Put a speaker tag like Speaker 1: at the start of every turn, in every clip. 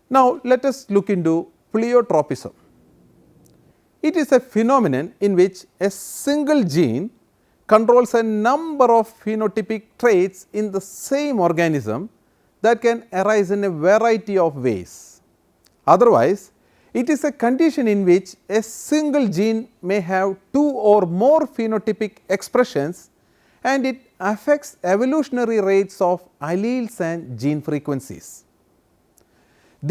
Speaker 1: Now, let us look into pleiotropism. It is a phenomenon in which a single gene controls a number of phenotypic traits in the same organism that can arise in a variety of ways. Otherwise, it is a condition in which a single gene may have two or more phenotypic expressions and it affects evolutionary rates of alleles and gene frequencies.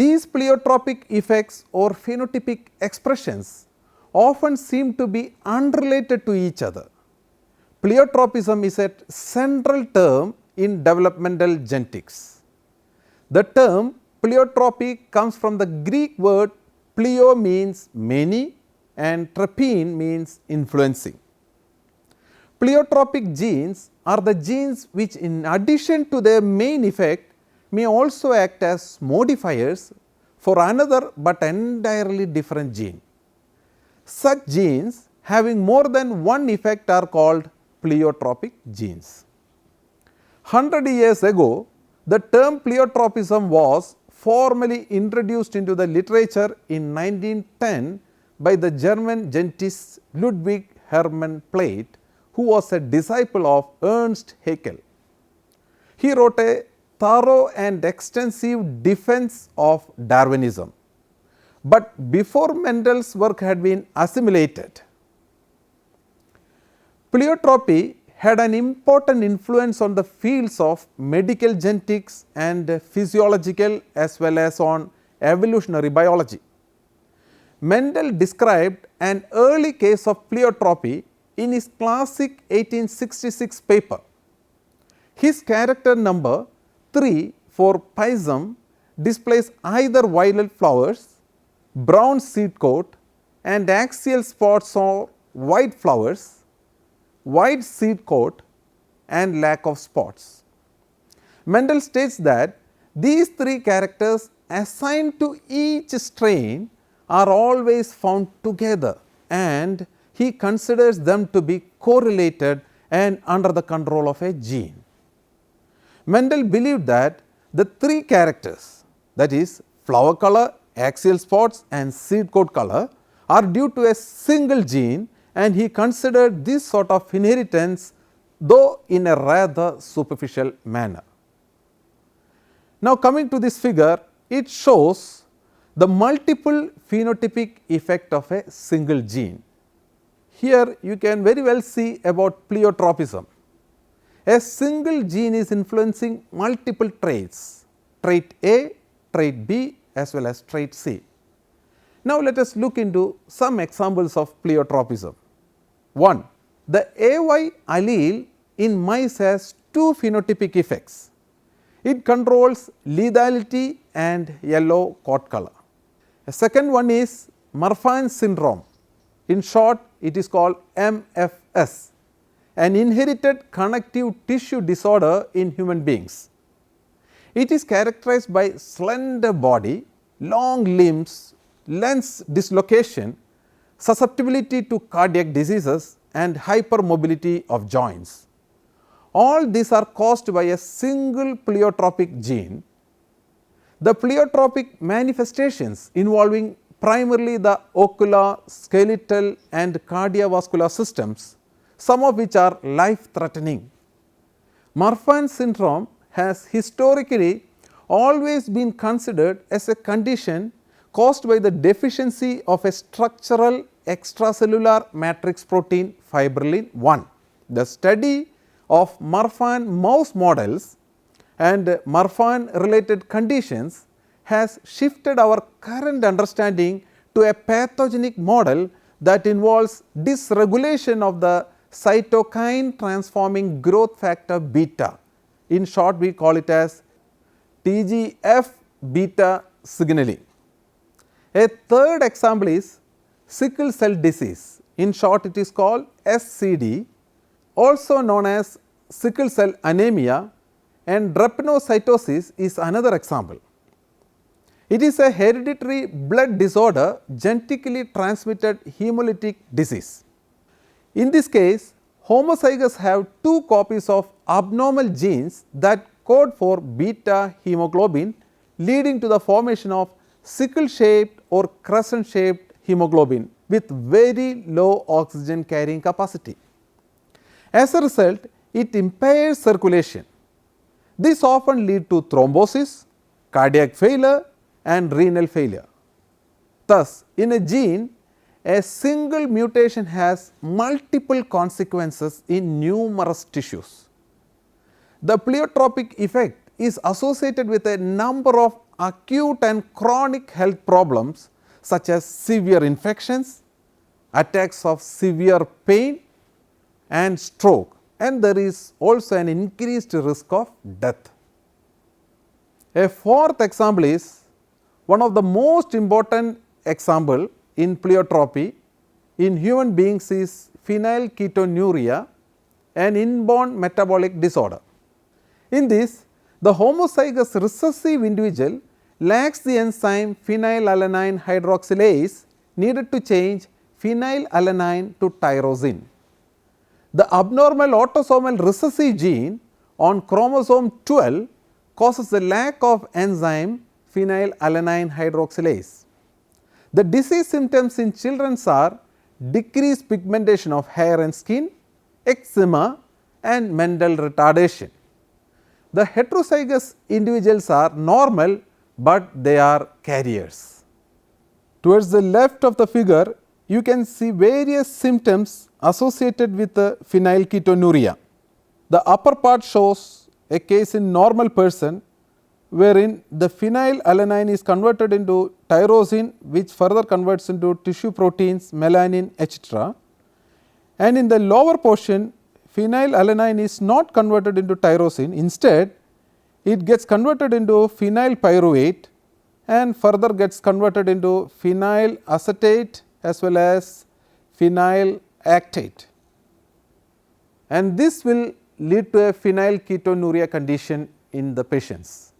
Speaker 1: These pleiotropic effects or phenotypic expressions often seem to be unrelated to each other. Pleiotropism is a central term in developmental genetics. The term pleiotropy comes from the Greek word pleio means many and tropin means influencing. Pleiotropic genes are the genes which, in addition to their main effect, may also act as modifiers for another but entirely different gene. Such genes having more than one effect are called pleiotropic genes. 100 years ago, the term pleiotropism was formally introduced into the literature in 1910 by the German genetist Ludwig Hermann Plait, who was a disciple of Ernst Haeckel. He wrote a thorough and extensive defense of Darwinism, but before Mendel's work had been assimilated. Pleiotropy had an important influence on the fields of medical genetics and physiological as well as on evolutionary biology. Mendel described an early case of pleiotropy in his classic 1866 paper. His character number 3 for Pisum displays either violet flowers, brown seed coat and axial spots or white flowers, white seed coat and lack of spots. Mendel states that these three characters assigned to each strain are always found together and he considers them to be correlated and under the control of a gene. Mendel believed that the three characters, that is flower color, axial spots and seed coat color, are due to a single gene and he considered this sort of inheritance, though in a rather superficial manner. Now, coming to this figure, it shows the multiple phenotypic effect of a single gene. Here you can very well see about pleiotropism. A single gene is influencing multiple traits, trait A, trait B as well as trait C. Now, let us look into some examples of pleiotropism. 1. The AY allele in mice has two phenotypic effects. It controls lethality and yellow coat color. A second one is Marfan syndrome. In short, it is called MFS, an inherited connective tissue disorder in human beings. It is characterized by slender body, long limbs, lens dislocation, susceptibility to cardiac diseases and hypermobility of joints. All these are caused by a single pleiotropic gene. The pleiotropic manifestations involving primarily the ocular, skeletal and cardiovascular systems, some of which are life threatening. Marfan syndrome has historically always been considered as a condition caused by the deficiency of a structural extracellular matrix protein fibrillin 1. The study of Marfan mouse models and Marfan related conditions has shifted our current understanding to a pathogenic model that involves dysregulation of the cytokine transforming growth factor beta. In short, we call it as TGF beta signaling. A third example is sickle cell disease. In short, it is called SCD, also known as sickle cell anemia, and drepanocytosis is another example. It is a hereditary blood disorder, genetically transmitted hemolytic disease. In this case, homozygous have two copies of abnormal genes that code for beta hemoglobin, leading to the formation of sickle shaped or crescent shaped hemoglobin with very low oxygen carrying capacity. As a result, it impairs circulation. This often leads to thrombosis, cardiac failure and renal failure. Thus, in a gene, a single mutation has multiple consequences in numerous tissues. The pleiotropic effect is associated with a number of acute and chronic health problems such as severe infections, attacks of severe pain and stroke, and there is also an increased risk of death. A fourth example is one of the most important example in pleiotropy in human beings is phenylketonuria, an inborn metabolic disorder. In this, the homozygous recessive individual lacks the enzyme phenylalanine hydroxylase needed to change phenylalanine to tyrosine. The abnormal autosomal recessive gene on chromosome 12 causes a lack of enzyme phenylalanine hydroxylase. The disease symptoms in children are decreased pigmentation of hair and skin, eczema and mental retardation. The heterozygous individuals are normal, but they are carriers. Towards the left of the figure, you can see various symptoms associated with the phenylketonuria. The upper part shows a case in normal person wherein the phenylalanine is converted into tyrosine, which further converts into tissue proteins, melanin, etc. And in the lower portion, phenylalanine is not converted into tyrosine, instead it gets converted into phenylpyruvate and further gets converted into phenyl acetate as well as phenylactate, and this will lead to a phenylketonuria condition in the patients.